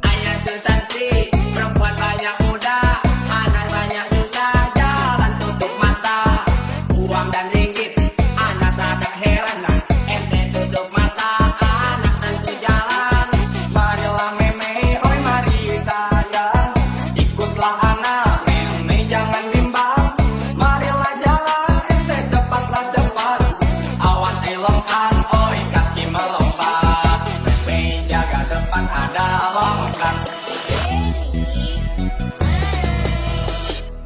Ayah Susanti, perempuan banyak muda, anak banyak juga, jalan tutup mata. Uang dan ringgit, anak tak heran lah. Ente tutup mata, anak tentu jalan. Marilah meme, oi mari sayang, ikutlah anak, meme jangan bimbang. Marilah jalan, ente cepatlah cepat. Awan elongkan, oi kaki melompat. Jaga depan ada longkang.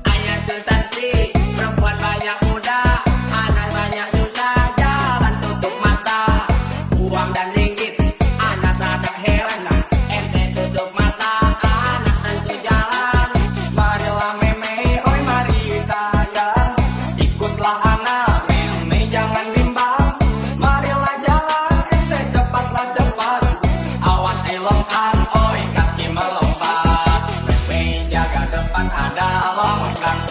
Ayah Susanti, perempuan banyak muda, anak banyak juga, jalan tutup mata. Uang dan ringgit, anak tak heran lah. Ente tutup mata, anak tentu jalan. Marilah meme, oi mari sayang, ikutlah anak, meme jangan bimbang. Marilah jalan, ente cepatlah cepat. Awan elongkan, oi kaki melompat. Jaga depan ada longkang.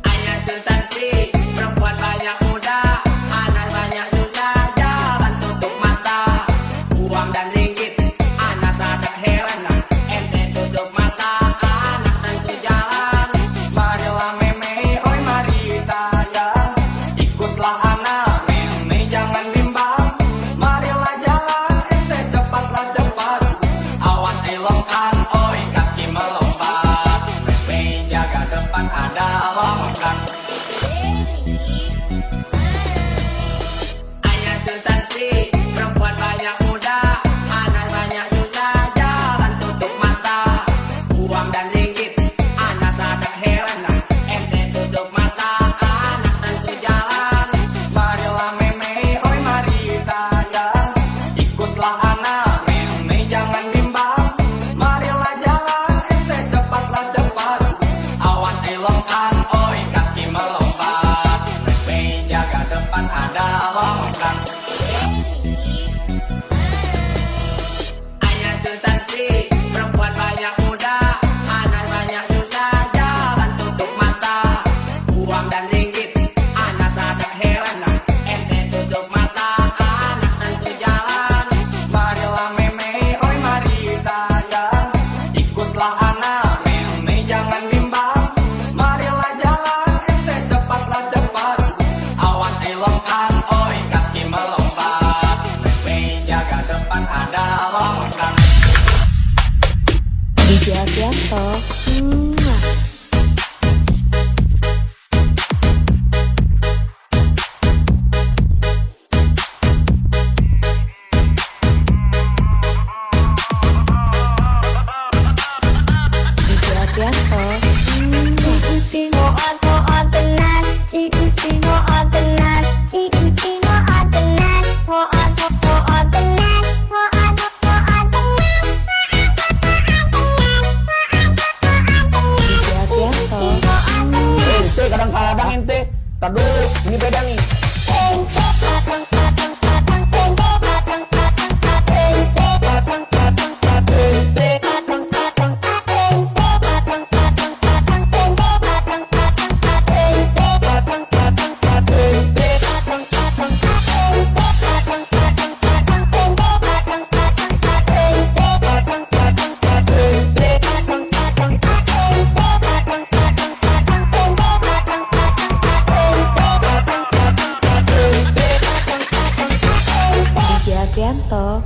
Ayah Susanti, perempuan banyak muda, anak banyak juga, jalan tutup mata. Uang dan ringgit, anak tak heran lah. Ente tutup mata, anak tentu jalan. Marilah meme, oi mari sayang, ikutlah anak, meme jangan bimbang. Marilah jalan, ente cepatlah cepat. Awan elongkan, oi kaki melompat. Jaga depan ada longkang. Ayah Susanti, perempuan banyak muda, anak banyak juga, jalan tutup mata. Uang dan ringgit, anak tak heran lah. Ente tutup mata, anak tentu jalan. Marilah meme, oi mari sayang, ikutlah anak, meme jangan bimbang. Marilah jalan, ente cepatlah cepat. Awan elongkan, oi kaki melompat. Jaga depan ada longkang. Ayah Susanti, perempuan banyak muda, anak banyak juga, jalan tutup mata. Uang dan ringgit, anak tak heran lah. Ente tutup mata, anak tentu jalan. Marilah meme, oi mari sayang, ikutlah anak, meme jangan bimbang. Marilah jalan, ente cepatlah cepat. Awan elongkan, oi kaki melompat. Jaga depan ada longkang. DJ Avianto. DJ Avianto. Ente kadang-kadang ente, tar dulu, ini beda nih. DJ Avianto.